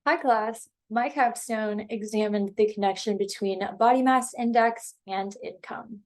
Hi class, my capstone examined the connection between body mass index and income.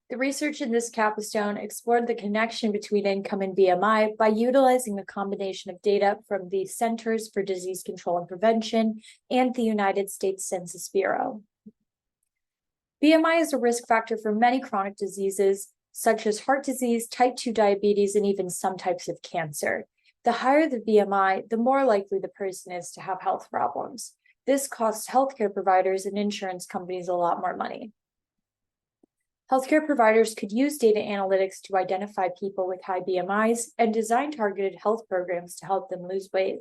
The research in this capstone explored the connection between income and BMI by utilizing a combination of data from the Centers for Disease Control and Prevention and the United States Census Bureau. BMI is a risk factor for many chronic diseases, such as heart disease, type 2 diabetes, and even some types of cancer. The higher the BMI, the more likely the person is to have health problems. This costs healthcare providers and insurance companies a lot more money. Healthcare providers could use data analytics to identify people with high BMIs and design targeted health programs to help them lose weight.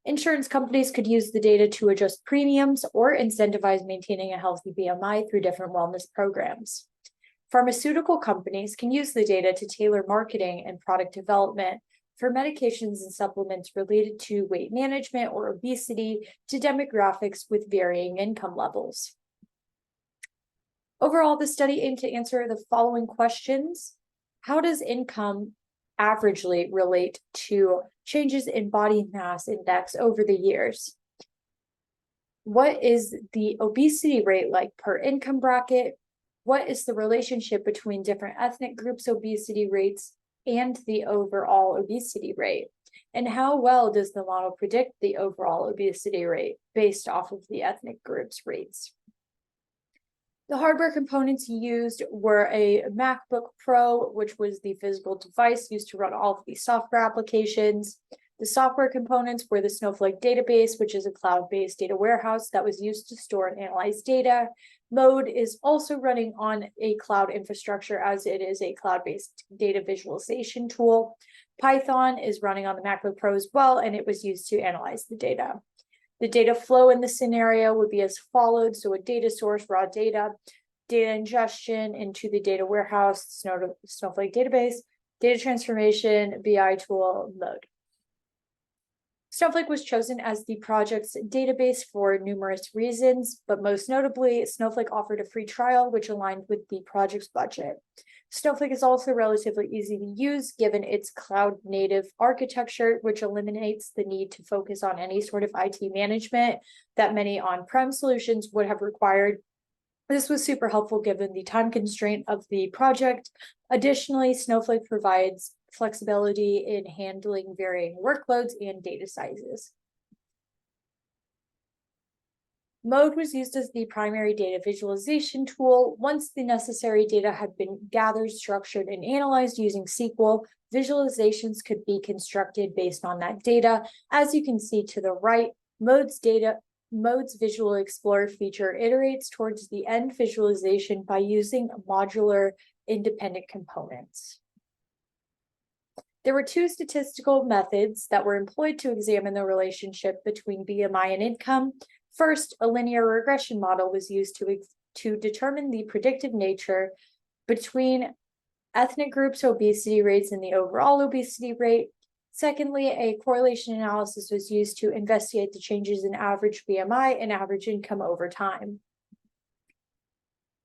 Insurance companies could use the data to adjust premiums or incentivize maintaining a healthy BMI through different wellness programs. Pharmaceutical companies can use the data to tailor marketing and product development for medications and supplements related to weight management or obesity to demographics with varying income levels. Overall, the study aimed to answer the following questions. How does income averagely relate to changes in body mass index over the years? What is the obesity rate like per income bracket? What is the relationship between different ethnic groups' obesity rates and the overall obesity rate? And how well does the model predict the overall obesity rate based off of the ethnic groups' rates? The hardware components used were a MacBook Pro, which was the physical device used to run all of these software applications. The software components were the Snowflake database, which is a cloud-based data warehouse that was used to store and analyze data. Mode is also running on a cloud infrastructure as it is a cloud-based data visualization tool. Python is running on the MacBook Pro as well, and it was used to analyze the data. The data flow in this scenario would be as followed. So a data source, raw data ingestion into the data warehouse, Snowflake database, data transformation, BI tool, Mode. Snowflake was chosen as the project's database for numerous reasons, but most notably, Snowflake offered a free trial, which aligned with the project's budget. Snowflake is also relatively easy to use given its cloud-native architecture, which eliminates the need to focus on any sort of IT management that many on-prem solutions would have required. This was super helpful given the time constraint of the project. Additionally, Snowflake provides flexibility in handling varying workloads and data sizes. Mode was used as the primary data visualization tool. Once the necessary data had been gathered, structured, and analyzed using SQL, visualizations could be constructed based on that data. As you can see to the right, Mode's Visual Explorer feature iterates towards the end visualization by using modular independent components. There were two statistical methods that were employed to examine the relationship between BMI and income. First, a linear regression model was used to determine the predictive nature between ethnic groups' obesity rates and the overall obesity rate. Secondly, a correlation analysis was used to investigate the changes in average BMI and average income over time.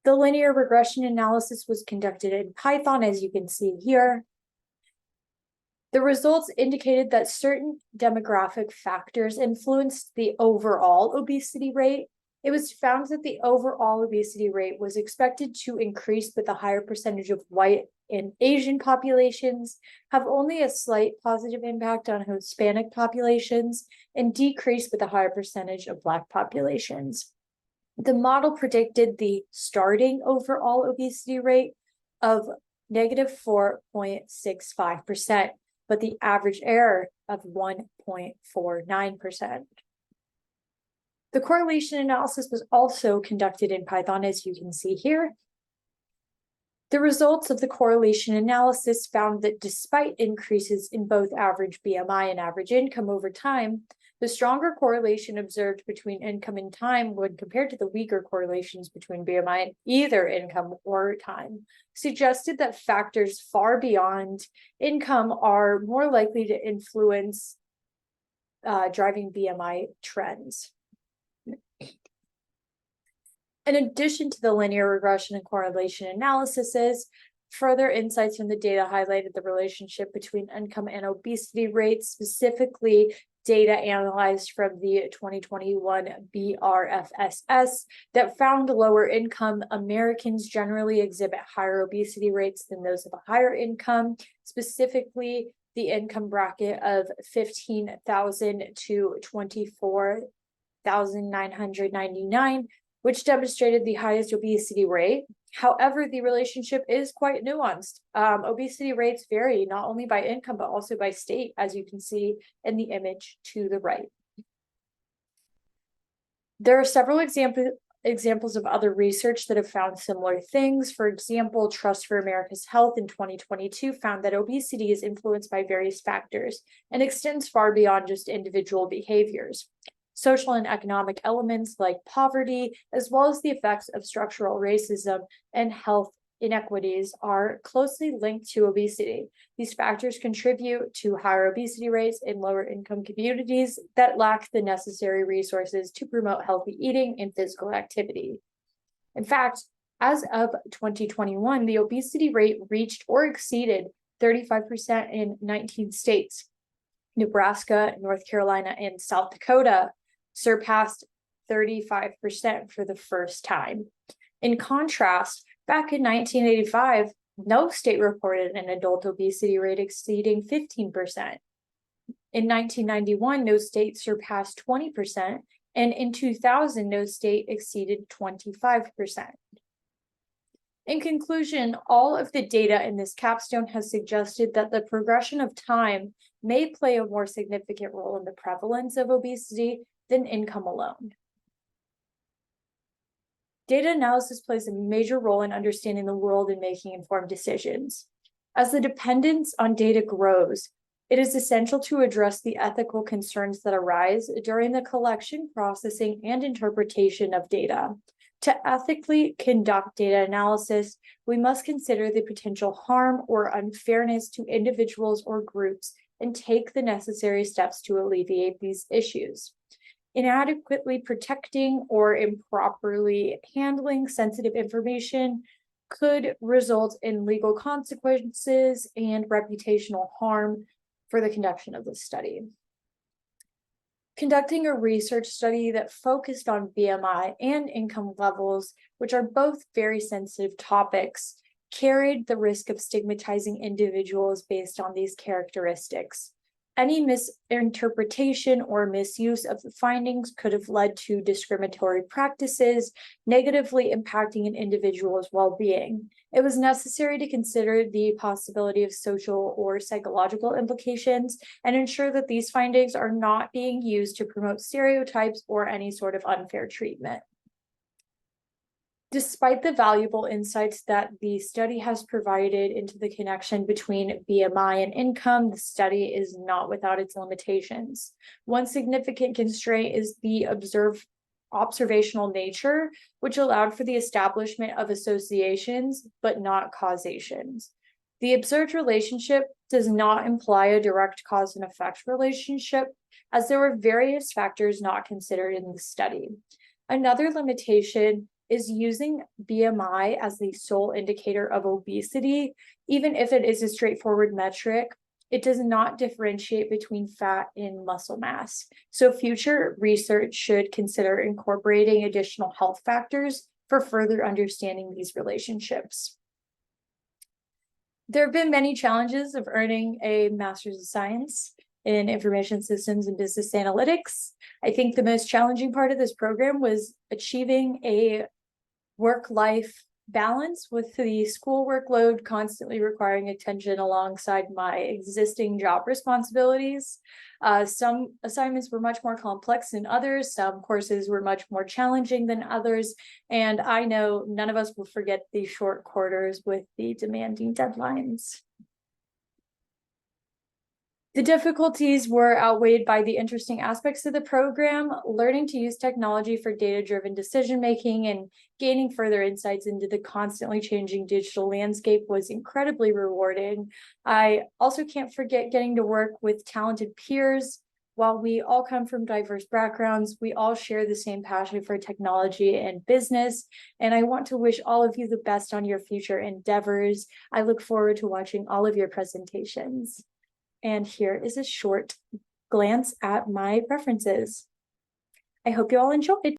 The linear regression analysis was conducted in Python, as you can see here. The results indicated that certain demographic factors influenced the overall obesity rate. It was found that the overall obesity rate was expected to increase with a higher percentage of white and Asian populations, have only a slight positive impact on Hispanic populations, and decrease with a higher percentage of Black populations. The model predicted the starting overall obesity rate of -4.65%. but the average error of 1.49%. The correlation analysis was also conducted in Python, as you can see here. The results of the correlation analysis found that despite increases in both average BMI and average income over time, the stronger correlation observed between income and time when compared to the weaker correlations between BMI and either income or time suggested that factors far beyond income are more likely to influence driving BMI trends. In addition to the linear regression and correlation analyses, further insights from the data highlighted the relationship between income and obesity rates, specifically data analyzed from the 2021 BRFSS that found lower income Americans generally exhibit higher obesity rates than those of a higher income, specifically the income bracket of 15,000 to 24,999, which demonstrated the highest obesity rate. However, the relationship is quite nuanced. Obesity rates vary not only by income, but also by state, as you can see in the image to the right. There are several examples of other research that have found similar things. For example, Trust for America's Health in 2022 found that obesity is influenced by various factors and extends far beyond just individual behaviors. Social and economic elements like poverty, as well as the effects of structural racism and health inequities, are closely linked to obesity. These factors contribute to higher obesity rates in lower income communities that lack the necessary resources to promote healthy eating and physical activity. In fact, as of 2021, the obesity rate reached or exceeded 35% in 19 states. Nebraska, North Carolina, and South Dakota surpassed 35% for the first time. In contrast, back in 1985, no state reported an adult obesity rate exceeding 15%. In 1991, no state surpassed 20%, and in 2000, no state exceeded 25%. In conclusion, all of the data in this capstone has suggested that the progression of time may play a more significant role in the prevalence of obesity than income alone. Data analysis plays a major role in understanding the world and making informed decisions. As the dependence on data grows, it is essential to address the ethical concerns that arise during the collection, processing, and interpretation of data. To ethically conduct data analysis, we must consider the potential harm or unfairness to individuals or groups and take the necessary steps to alleviate these issues. Inadequately protecting or improperly handling sensitive information could result in legal consequences and reputational harm for the conduction of this study. Conducting a research study that focused on BMI and income levels, which are both very sensitive topics, carried the risk of stigmatizing individuals based on these characteristics. Any misinterpretation or misuse of the findings could have led to discriminatory practices, negatively impacting an individual's well-being. It was necessary to consider the possibility of social or psychological implications and ensure that these findings are not being used to promote stereotypes or any sort of unfair treatment. Despite the valuable insights that the study has provided into the connection between BMI and income, the study is not without its limitations. One significant constraint is the observational nature, which allowed for the establishment of associations, but not causations. The observed relationship does not imply a direct cause and effect relationship, as there were various factors not considered in the study. Another limitation is using BMI as the sole indicator of obesity. Even if it is a straightforward metric, it does not differentiate between fat and muscle mass. So future research should consider incorporating additional health factors for further understanding these relationships. There have been many challenges of earning a Master's of Science in Information Systems and Business Analytics. I think the most challenging part of this program was achieving a work-life balance with the school workload constantly requiring attention alongside my existing job responsibilities. Some assignments were much more complex than others. Some courses were much more challenging than others. And I know none of us will forget the short quarters with the demanding deadlines. The difficulties were outweighed by the interesting aspects of the program. Learning to use technology for data-driven decision-making and gaining further insights into the constantly changing digital landscape was incredibly rewarding. I also can't forget getting to work with talented peers. While we all come from diverse backgrounds, we all share the same passion for technology and business, and I want to wish all of you the best on your future endeavors. I look forward to watching all of your presentations. And here is a short glance at my preferences. I hope you all enjoyed.